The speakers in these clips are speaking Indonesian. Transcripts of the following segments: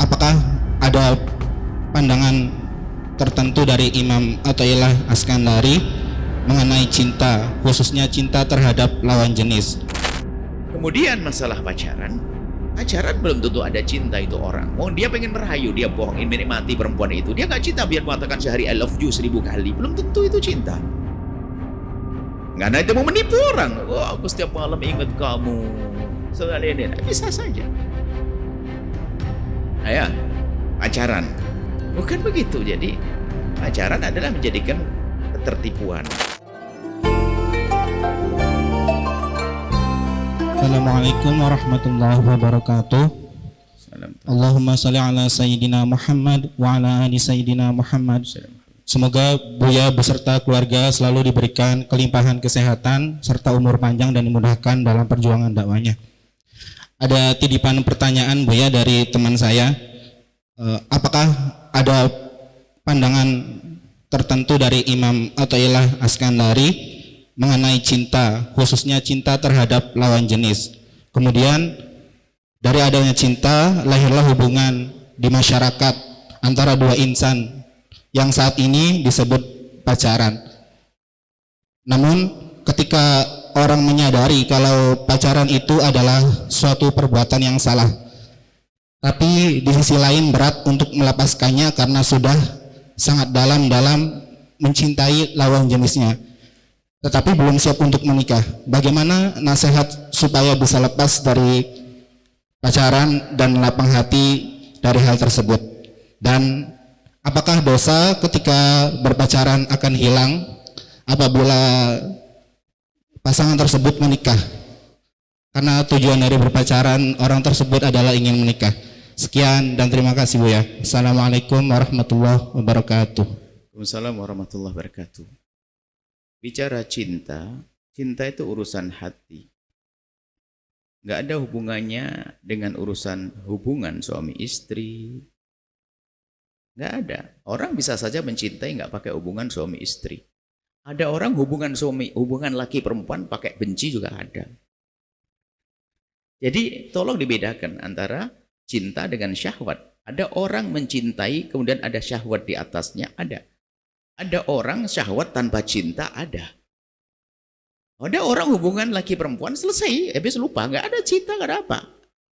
apakah ada pandangan tertentu dari Imam Athaillah Askandari mengenai cinta, khususnya cinta terhadap lawan jenis? Kemudian masalah pacaran belum tentu ada cinta itu orang. Mau dia pengen merayu, dia bohongin, menikmati perempuan itu. Dia nggak cinta biar mengatakan sehari I love you 1000 kali. Belum tentu itu cinta. Nggak ada itu mau menipu orang. Oh, aku setiap malam ingat kamu. Soalnya ini bisa saja. Ayah, pacaran bukan begitu. Jadi pacaran adalah menjadikan ketertipuan. Assalamualaikum warahmatullahi wabarakatuh. Allahumma sholli ala Sayyidina Muhammad wa ala ali Sayyidina Muhammad. Semoga Buya beserta keluarga selalu diberikan kelimpahan kesehatan serta umur panjang dan dimudahkan dalam perjuangan dakwanya. Ada titipan pertanyaan Buya dari teman saya. Apakah ada pandangan tertentu dari Imam Athaillah Askandari mengenai cinta, khususnya cinta terhadap lawan jenis? Kemudian dari adanya cinta lahirlah hubungan di masyarakat antara dua insan yang saat ini disebut pacaran. Namun ketika orang menyadari kalau pacaran itu adalah suatu perbuatan yang salah, tapi di sisi lain berat untuk melepaskannya karena sudah sangat dalam-dalam mencintai lawan jenisnya, tetapi belum siap untuk menikah. Bagaimana nasihat supaya bisa lepas dari pacaran dan lapang hati dari hal tersebut? Dan apakah dosa ketika berpacaran akan hilang apabila pasangan tersebut menikah? Karena tujuan dari berpacaran orang tersebut adalah ingin menikah. Sekian dan terima kasih Buya. Assalamualaikum warahmatullahi wabarakatuh. Waalaikumsalam warahmatullahi wabarakatuh. Bicara cinta, cinta itu urusan hati. Nggak ada hubungannya dengan urusan hubungan suami istri. Nggak ada. Orang bisa saja mencintai nggak pakai hubungan suami istri. Ada orang hubungan laki perempuan pakai benci juga ada. Jadi tolong dibedakan antara cinta dengan syahwat. Ada orang mencintai kemudian ada syahwat di atasnya, ada. Ada orang syahwat tanpa cinta, ada. Ada orang hubungan laki perempuan selesai, habis lupa, nggak ada cinta, nggak ada apa.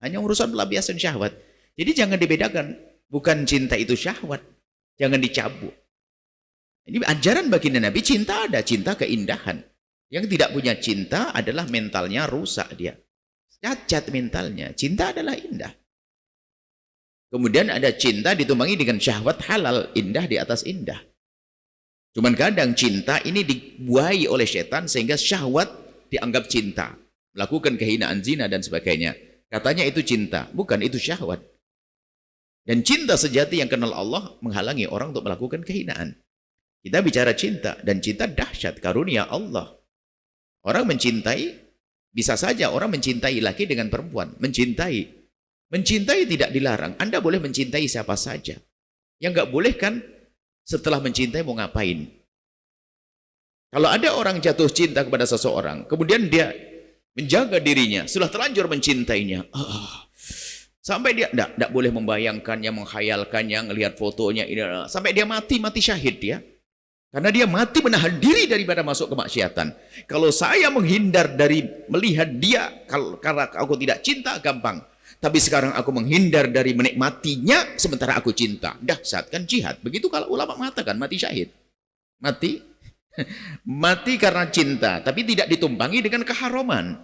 Hanya urusan pelampiasan syahwat. Jadi jangan dibedakan, bukan cinta itu syahwat, jangan dicabut. Ini ajaran baginda Nabi, cinta ada, cinta keindahan. Yang tidak punya cinta adalah mentalnya rusak dia. Cacat mentalnya, cinta adalah indah. Kemudian ada cinta ditumbangi dengan syahwat halal, indah di atas indah. Cuman kadang cinta ini dibuai oleh setan sehingga syahwat dianggap cinta. Melakukan kehinaan zina dan sebagainya. Katanya itu cinta, bukan itu syahwat. Dan cinta sejati yang kenal Allah menghalangi orang untuk melakukan kehinaan. Kita bicara cinta, dan cinta dahsyat, karunia Allah. Orang mencintai, bisa saja orang mencintai laki dengan perempuan. Mencintai tidak dilarang. Anda boleh mencintai siapa saja. Yang nggak boleh kan setelah mencintai mau ngapain? Kalau ada orang jatuh cinta kepada seseorang, kemudian dia menjaga dirinya, setelah terlanjur mencintainya, sampai dia tidak boleh membayangkannya, menghayalkannya, ngelihat fotonya, sampai dia mati syahid dia. Karena dia mati menahan diri daripada masuk kemaksiatan. Kalau saya menghindar dari melihat dia, karena aku tidak cinta, gampang. Tapi sekarang aku menghindar dari menikmatinya sementara aku cinta. Dahsyat kan jihad. Begitu kalau ulama mengatakan mati syahid. Mati karena cinta, tapi tidak ditumpangi dengan keharuman.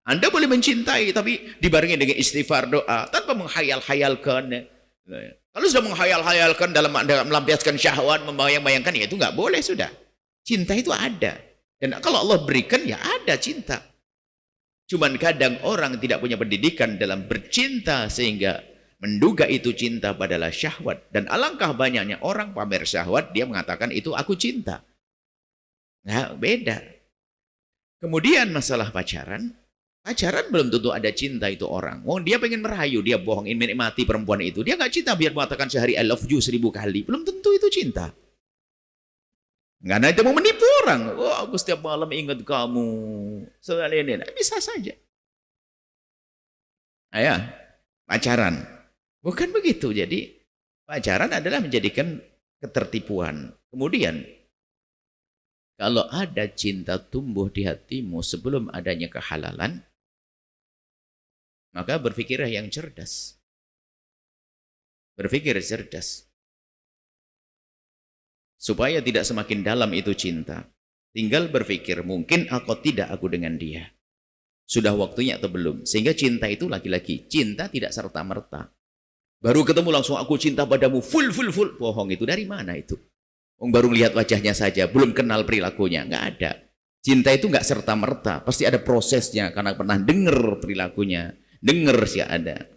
Anda boleh mencintai tapi dibarengi dengan istighfar, doa tanpa menghayal-hayalkan. Kalau sudah menghayal-hayalkan dalam melampiaskan syahwat, membayang-bayangkan, ya itu nggak boleh sudah. Cinta itu ada. Dan kalau Allah berikan, ya ada cinta. Cuman kadang orang tidak punya pendidikan dalam bercinta sehingga menduga itu cinta padahal syahwat. Dan alangkah banyaknya orang pamer syahwat, dia mengatakan itu aku cinta. Nah, beda. Kemudian masalah pacaran belum tentu ada cinta itu orang. Mau dia pengen merayu, dia bohongin, menikmati perempuan itu. Dia nggak cinta biar mengatakan sehari I love you 1000 kali. Belum tentu itu cinta. Nggak ada itu mau menipu orang. Oh, aku setiap malam ingat kamu. Soalnya ini bisa saja. Ayah, pacaran Bukan begitu. Jadi pacaran adalah menjadikan ketertipuan. Kemudian kalau ada cinta tumbuh di hatimu sebelum adanya kehalalan, maka berpikirlah yang cerdas. Berpikir cerdas. Supaya tidak semakin dalam itu cinta. Tinggal berpikir, mungkin atau tidak aku dengan dia. Sudah waktunya atau belum. Sehingga cinta itu lagi-lagi. Cinta tidak serta-merta. Baru ketemu langsung aku cinta padamu. Full. Bohong itu. Dari mana itu? Baru lihat wajahnya saja. Belum kenal perilakunya. Nggak ada. Cinta itu nggak serta-merta. Pasti ada prosesnya. Karena pernah dengar perilakunya. Dengar sih ada.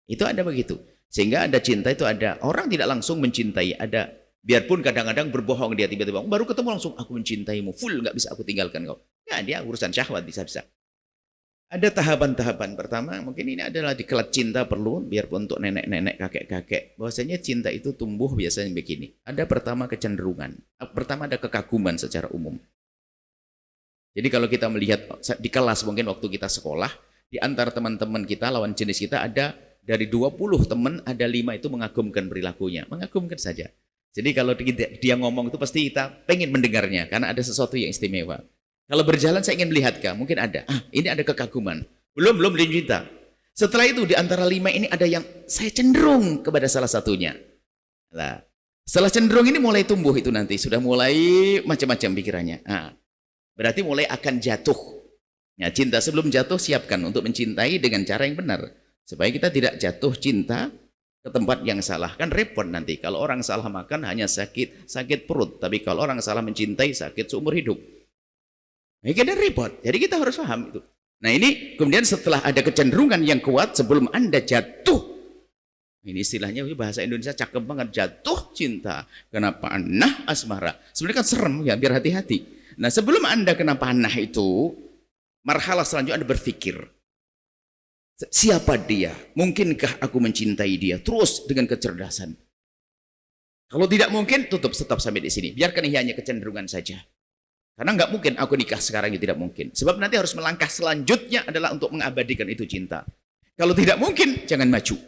Itu ada begitu. Sehingga ada cinta itu ada. Orang tidak langsung mencintai. Ada. Biarpun kadang-kadang berbohong dia tiba-tiba. Baru ketemu langsung aku mencintaimu. Full nggak bisa aku tinggalkan kau. Ya dia urusan syahwat bisa-bisa. Ada tahapan-tahapan. Pertama mungkin ini adalah diklat cinta perlu. Biarpun untuk nenek-nenek, kakek-kakek. Bahwasanya cinta itu tumbuh biasanya begini. Ada pertama kecenderungan. Pertama ada kekaguman secara umum. Jadi kalau kita melihat di kelas mungkin waktu kita sekolah. Di antara teman-teman kita, lawan jenis kita ada dari 20 teman, ada 5 itu mengagumkan perilakunya. Mengagumkan saja. Jadi kalau dia ngomong itu pasti kita pengen mendengarnya. Karena ada sesuatu yang istimewa. Kalau berjalan saya ingin melihat kah? Mungkin ada. Ini ada kekaguman. Belum cinta. Setelah itu di antara 5 ini ada yang saya cenderung kepada salah satunya. Nah, setelah cenderung ini mulai tumbuh itu nanti. Sudah mulai macam-macam pikirannya. Berarti mulai akan jatuh. Ya, cinta sebelum jatuh siapkan untuk mencintai dengan cara yang benar. Supaya kita tidak jatuh cinta ke tempat yang salah. Kan repot nanti. Kalau orang salah makan hanya sakit perut. Tapi kalau orang salah mencintai sakit seumur hidup. Nah, kita repot. Jadi kita harus paham itu. Nah ini kemudian setelah ada kecenderungan yang kuat sebelum Anda jatuh. Ini istilahnya bahasa Indonesia cakep banget. Jatuh cinta. Kena panah asmara. Sebenarnya kan serem ya, biar hati-hati. Nah sebelum Anda kena panah itu, marhalah selanjutnya Anda berpikir. Siapa dia? Mungkinkah aku mencintai dia? Terus dengan kecerdasan. Kalau tidak mungkin, tutup stop sampai di sini. Biarkan ini hanya kecenderungan saja. Karena nggak mungkin aku nikah sekarang, itu tidak mungkin. Sebab nanti harus melangkah selanjutnya adalah untuk mengabadikan itu cinta. Kalau tidak mungkin, jangan maju.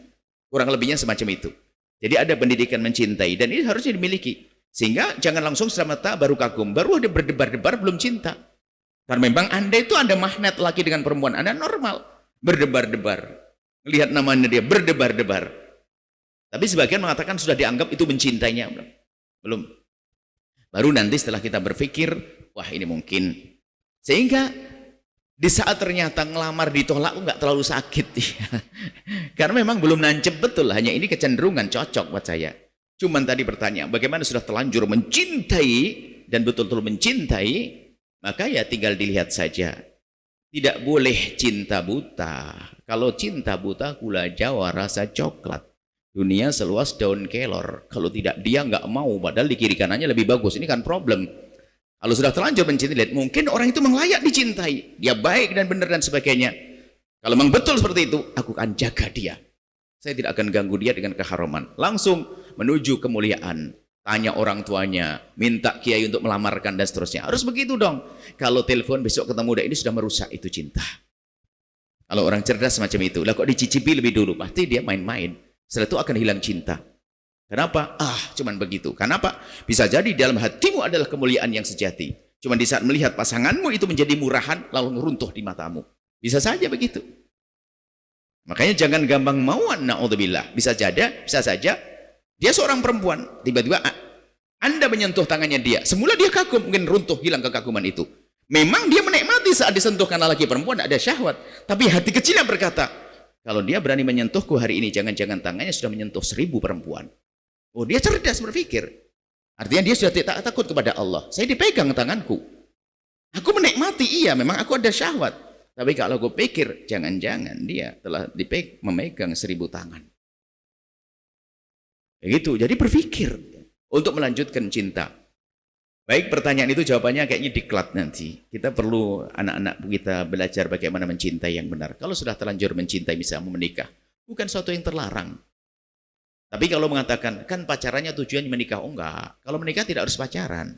Kurang lebihnya semacam itu. Jadi ada pendidikan mencintai dan ini harusnya dimiliki. Sehingga jangan langsung serta-merta baru kagum, baru ada berdebar-debar belum cinta. Karena memang Anda itu ada magnet laki dengan perempuan, Anda normal. Berdebar-debar. Lihat namanya dia, berdebar-debar. Tapi sebagian mengatakan sudah dianggap itu mencintainya. Belum. Baru nanti setelah kita berpikir, wah ini mungkin. Sehingga di saat ternyata ngelamar ditolak, nggak terlalu sakit. Karena memang belum nancep betul. Hanya ini kecenderungan, cocok buat saya. Cuman tadi pertanyaan, bagaimana sudah terlanjur mencintai, dan betul-betul mencintai, maka ya tinggal dilihat saja. Tidak boleh cinta buta. Kalau cinta buta, gula Jawa rasa coklat. Dunia seluas daun kelor. Kalau tidak dia nggak mau, padahal di kiri kanannya lebih bagus. Ini kan problem. Kalau sudah terlanjur mencintai, mungkin orang itu memang layak dicintai. Dia baik dan benar dan sebagainya. Kalau memang betul seperti itu, aku akan jaga dia. Saya tidak akan ganggu dia dengan keharaman. Langsung menuju kemuliaan. Tanya orang tuanya, minta kiai untuk melamarkan dan seterusnya. Harus begitu dong. Kalau telepon besok ketemu dia, ini sudah merusak itu cinta. Kalau orang cerdas semacam itu, lah kok dicicipi lebih dulu, pasti dia main-main. Setelah itu akan hilang cinta. Kenapa? Cuman begitu. Kenapa? Bisa jadi dalam hatimu adalah kemuliaan yang sejati. Cuman di saat melihat pasanganmu itu menjadi murahan, lalu runtuh di matamu. Bisa saja begitu. Makanya jangan gampang mauan, na'udzubillah. Bisa saja dia seorang perempuan, tiba-tiba Anda menyentuh tangannya dia. Semula dia kagum, mungkin runtuh, hilang kekaguman itu. Memang dia menikmati saat disentuh karena laki perempuan, ada syahwat. Tapi hati kecilnya berkata, kalau dia berani menyentuhku hari ini, jangan-jangan tangannya sudah menyentuh 1000 perempuan. Oh, dia cerdas berpikir. Artinya dia sudah tidak takut kepada Allah. Saya dipegang tanganku. Aku menikmati, iya, memang aku ada syahwat. Tapi kalau aku pikir, jangan-jangan dia telah memegang 1000 tangan. Begitu, jadi berpikir untuk melanjutkan cinta. Baik, pertanyaan itu jawabannya kayaknya diklat nanti. Kita perlu anak-anak kita belajar bagaimana mencintai yang benar. Kalau sudah terlanjur mencintai bisa menikah, bukan sesuatu yang terlarang. Tapi kalau mengatakan, kan pacarannya tujuannya menikah, oh enggak. Kalau menikah tidak harus pacaran.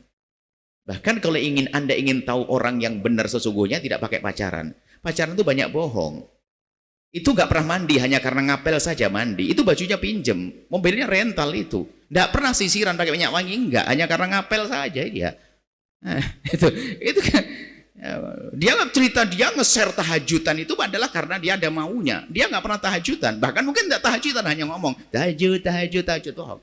Bahkan kalau Anda ingin tahu orang yang benar sesungguhnya tidak pakai pacaran. Pacaran itu banyak bohong. Itu nggak pernah mandi, hanya karena ngapel saja mandi. Itu bajunya pinjem, mobilnya rental itu. Nggak pernah sisiran pakai minyak wangi, enggak, hanya karena ngapel saja dia. Nah, itu kan dia cerita dia nge-share tahajudan itu adalah karena dia ada maunya. Dia nggak pernah tahajudan, bahkan mungkin nggak tahajudan, hanya ngomong tahajud. Oh.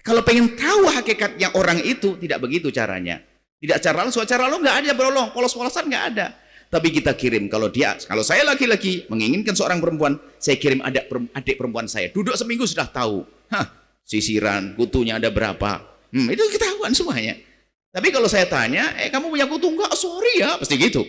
Kalau pengen tahu hakikatnya orang itu, tidak begitu caranya. Tidak cara langsung, cara lo nggak ada berolong, polos-polosan nggak ada. Tapi kita kirim, kalau saya laki-laki menginginkan seorang perempuan, saya kirim adik perempuan saya, duduk seminggu sudah tahu, sisiran, kutunya ada berapa, itu ketahuan semuanya. Tapi kalau saya tanya, kamu punya kutu enggak? Sorry ya, pasti gitu.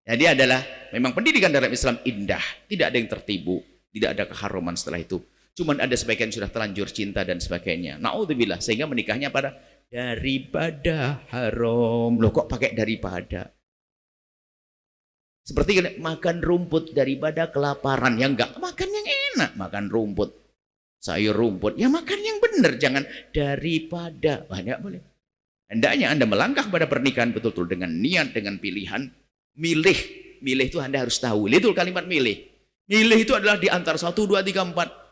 Jadi adalah, memang pendidikan dalam Islam indah, tidak ada yang tertipu, tidak ada keharuman setelah itu. Cuman ada sebagian sudah terlanjur cinta dan sebagainya. Na'udzubillah, sehingga menikahnya pada daripada haram. Loh kok pakai daripada? Seperti makan rumput daripada kelaparan. Ya enggak, makan yang enak, makan rumput. Sayur rumput, ya makan yang benar, jangan daripada. Enggak boleh. Hendaknya Anda melangkah pada pernikahan betul-betul dengan niat, dengan pilihan, milih. Milih itu Anda harus tahu. Itu kalimat milih. Milih itu adalah di antara 1, 2, 3, 4.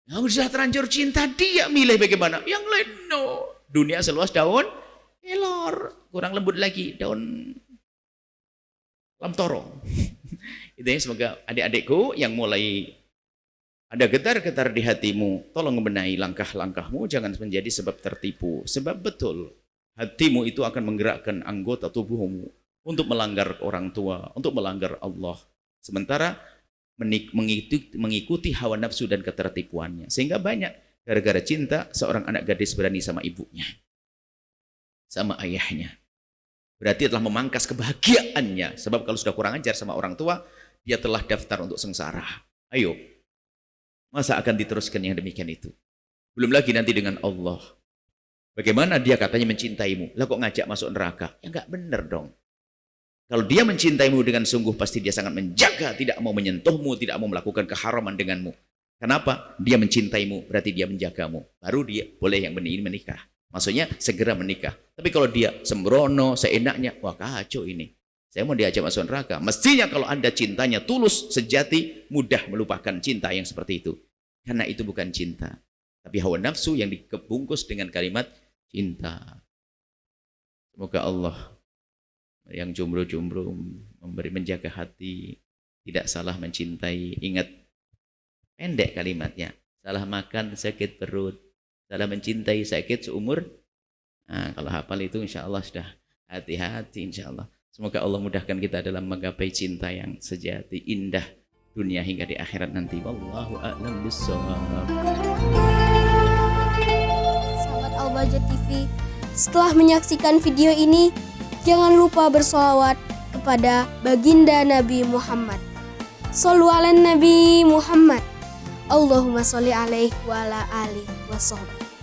Nah, sudah terlanjur cinta, dia milih bagaimana? Yang lain no. Dunia seluas daun kelor, kurang lembut lagi daun lamtoro. Itu ya, semoga adik-adikku yang mulai ada getar-getar di hatimu, tolong membenahi langkah-langkahmu, jangan menjadi sebab tertipu. Sebab betul, hatimu itu akan menggerakkan anggota tubuhmu untuk melanggar orang tua, untuk melanggar Allah. Sementara mengikuti hawa nafsu dan ketertipuannya. Sehingga banyak gara-gara cinta seorang anak gadis berani sama ibunya, sama ayahnya. Berarti telah memangkas kebahagiaannya. Sebab kalau sudah kurang ajar sama orang tua, dia telah daftar untuk sengsara. Ayo, masa akan diteruskan yang demikian itu? Belum lagi nanti dengan Allah. Bagaimana dia katanya mencintaimu, lah kok ngajak masuk neraka? Ya nggak benar dong. Kalau dia mencintaimu dengan sungguh, pasti dia sangat menjaga, tidak mau menyentuhmu, tidak mau melakukan keharaman denganmu. Kenapa? Dia mencintaimu, berarti dia menjagamu. Baru dia boleh yang menikah. Maksudnya segera menikah. Tapi kalau dia sembrono, seenaknya, wah kacau ini. Saya mau diajak masuk neraka. Mestinya kalau Anda cintanya tulus, sejati, mudah melupakan cinta yang seperti itu. Karena itu bukan cinta. Tapi hawa nafsu yang dibungkus dengan kalimat cinta. Semoga Allah yang jomblo-jomblo memberi menjaga hati, tidak salah mencintai. Ingat, pendek kalimatnya. Salah makan sakit perut, salah mencintai sakit seumur. Nah, kalau hafal itu insya Allah sudah hati-hati insya Allah. Semoga Allah mudahkan kita dalam menggapai cinta yang sejati, indah dunia hingga di akhirat nanti. Wallahu a'lam bishawab. Sahabat Al-Bahjah TV, setelah menyaksikan video ini, jangan lupa bersolawat kepada baginda Nabi Muhammad. Shollu ala Nabi Muhammad. Allahumma sholli alaihi wa ala alihi wa sahbihi.